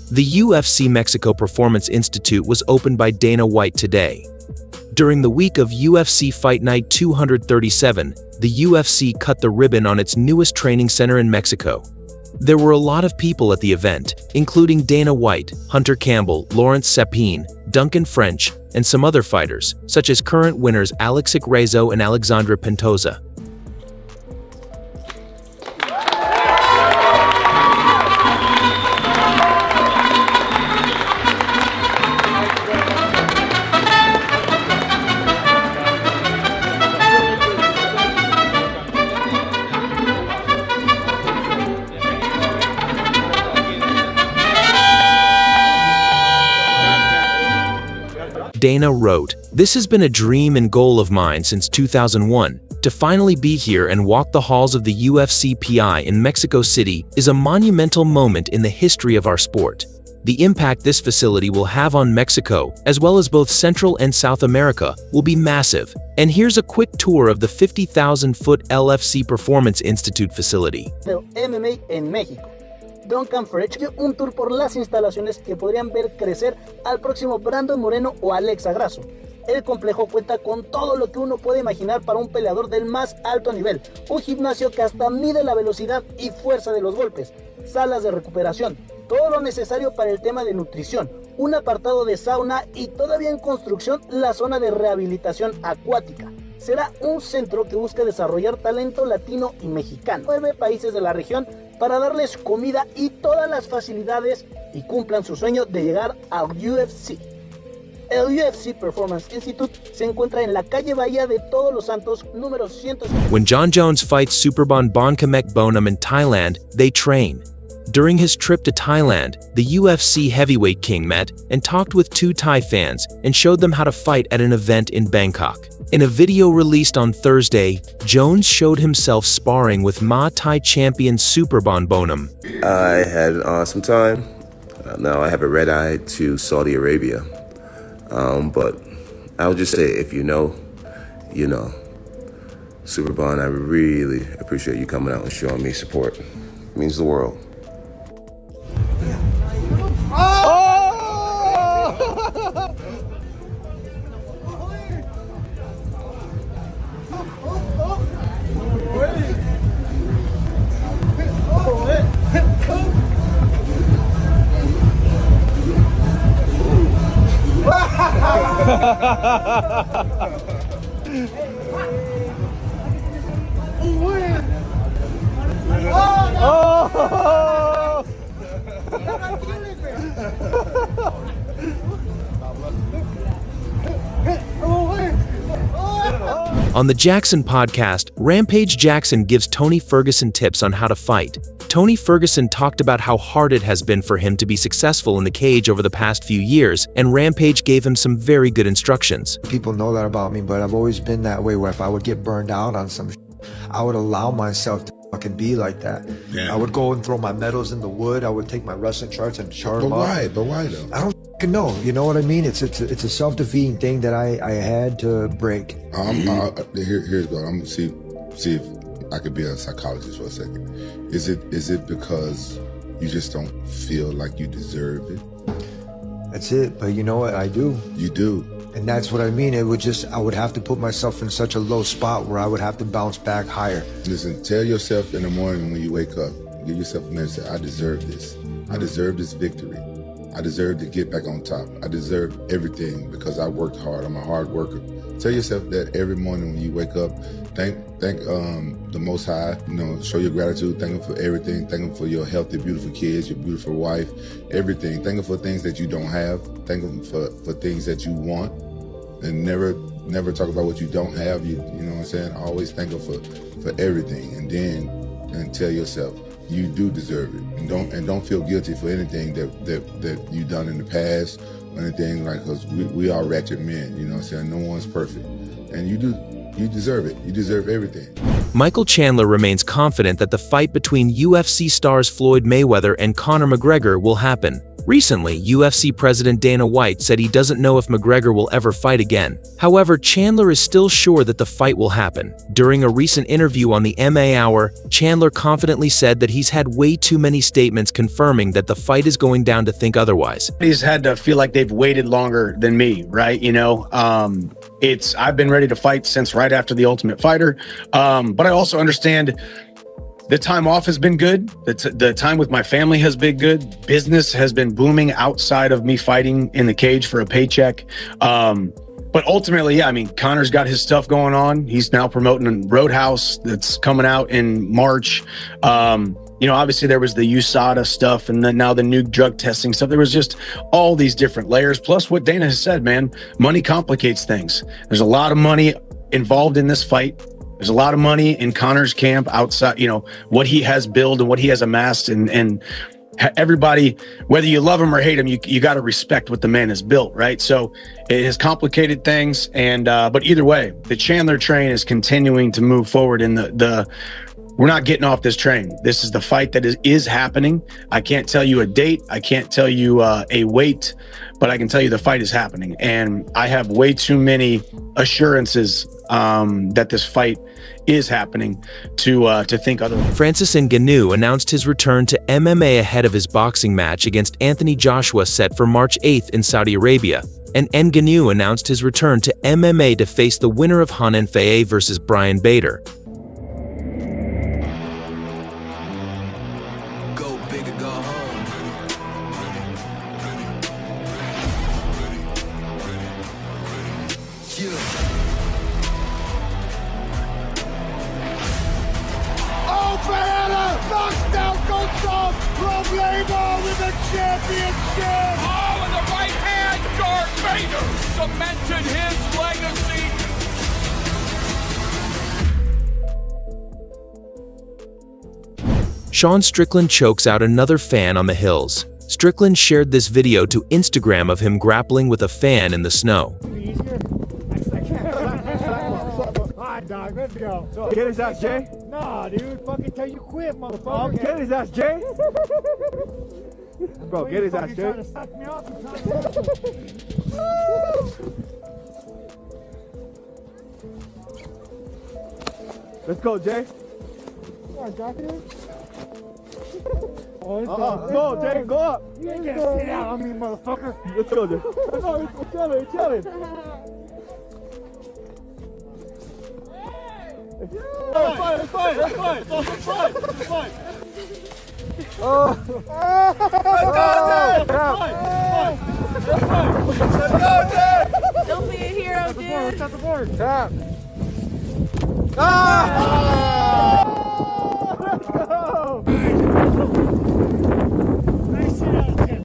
The UFC Mexico Performance Institute was opened by Dana White today. During the week of UFC Fight Night 237, the UFC cut the ribbon on its newest training center in Mexico. There were a lot of people at the event, including Dana White, Hunter Campbell, Lawrence Sapin, Duncan French, and some other fighters, such as current winners Alexic, Razo, and Alexandre Pentoza. Dana wrote, "This has been a dream and goal of mine since 2001. To finally be here and walk the halls of the UFC PI in Mexico City is a monumental moment in the history of our sport. The impact this facility will have on Mexico, as well as both Central and South America, will be massive. And here's a quick tour of the 50,000-foot LFC Performance Institute facility." Del MMA en México. Duncan French dio un tour por las instalaciones que podrían ver crecer al próximo Brandon Moreno o Alexa Grasso. El complejo cuenta con todo lo que uno puede imaginar para un peleador del más alto nivel, un gimnasio que hasta mide la velocidad y fuerza de los golpes, salas de recuperación, todo lo necesario para el tema de nutrición, un apartado de sauna y todavía en construcción la zona de rehabilitación acuática. Será un centro que busca desarrollar talento latino y mexicano. 9 países de la región para darles comida y todas las facilidades y cumplan su sueño de llegar al UFC. El UFC Performance Institute se encuentra en la calle Bahía de Todos los Santos, número 150. When Jon Jones fights Superbon Bonkamek Bonum in Thailand, they train. During his trip to Thailand, the UFC heavyweight king met and talked with 2 Thai fans and showed them how to fight at an event in Bangkok. In a video released on Thursday, Jones showed himself sparring with Muay Thai champion Superbon Bonum. I had an awesome time. Now I have a red eye to Saudi Arabia. But I would just say, if you know, you know. Superbon, I really appreciate you coming out and showing me support. It means the world. On the Jackson podcast, Rampage Jackson gives Tony Ferguson tips on how to fight. Tony Ferguson talked about how hard it has been for him to be successful in the cage over the past few years, and Rampage gave him some very good instructions. People know that about me, but I've always been that way where if I would get burned out on some I would allow myself to fucking be like that. Yeah. I would go and throw my medals in the wood. I would take my wrestling charts and chart them up. But why though? I don't fucking know. You know what I mean? It's a self-defeating thing that I had to break. Here's what I'm gonna see if I could be a psychologist for a second. Is it because you just don't feel like you deserve it? That's it. But you know what? I do. You do. And that's what I mean. I would have to put myself in such a low spot where I would have to bounce back higher. Listen, tell yourself in the morning when you wake up, give yourself a minute and say, I deserve this. I deserve this victory. I deserve to get back on top. I deserve everything because I worked hard. I'm a hard worker. Tell yourself that every morning when you wake up. Thank the Most High. You know, show your gratitude. Thank Him for everything. Thank Him for your healthy, beautiful kids, your beautiful wife, everything. Thank Him for things that you don't have. Thank Him for things that you want, and never talk about what you don't have. You know what I'm saying? Always thank Him for everything, and then tell yourself you do deserve it, and don't feel guilty for anything that you've done in the past or anything, like, because we are wretched men. You know what I'm saying? No one's perfect, and you deserve it. You deserve everything. Michael Chandler remains confident that the fight between UFC stars Floyd Mayweather and Conor McGregor will happen. Recently, UFC President Dana White said he doesn't know if McGregor will ever fight again. However, Chandler is still sure that the fight will happen. During a recent interview on the MA Hour, Chandler confidently said that he's had way too many statements confirming that the fight is going down to think otherwise. He's had to feel like they've waited longer than me, right? You know, I've been ready to fight since right after The Ultimate Fighter. But I also understand the time off has been good. The time with my family has been good. Business has been booming outside of me fighting in the cage for a paycheck. But ultimately, yeah, I mean, Conor's got his stuff going on. He's now promoting Roadhouse that's coming out in March. You know, obviously there was the USADA stuff and then now the new drug testing stuff. There was just all these different layers. Plus what Dana has said, man, money complicates things. There's a lot of money involved in this fight. There's a lot of money in Conor's camp outside, you know, what he has built and what he has amassed, and everybody, whether you love him or hate him, you got to respect what the man has built, right? So it has complicated things, and but either way, the Chandler train is continuing to move forward. In we're not getting off this train. This is the fight that is happening. I can't tell you a date. I can't tell you a weight, but I can tell you the fight is happening, and I have way too many assurances that this fight is happening to think otherwise. Francis Ngannou announced his return to MMA ahead of his boxing match against Anthony Joshua set for March 8th in Saudi Arabia, and Ngannou announced his return to MMA to face the winner of Hanan Faye versus Brian Bader. With the championship! Oh, in the right hand, Darth Vader cemented his legacy. Sean Strickland chokes out another fan on the hills. Strickland shared this video to Instagram of him grappling with a fan in the snow. Alright, dog, let's go. So, get his ass, Jay? Nah, dude, fucking tell you quit, motherfucker. Get his ass, Jay? Bro, get his ass, Jay. Trying to suck me off and let's go, Jay. Go, Jay, go up. You ain't gonna sit out on me, motherfucker. Let's go, Jay. No, it's chilling. It's fine. Oh. Let's go, Jay. Don't be a hero, dude. Let's the board. Ah!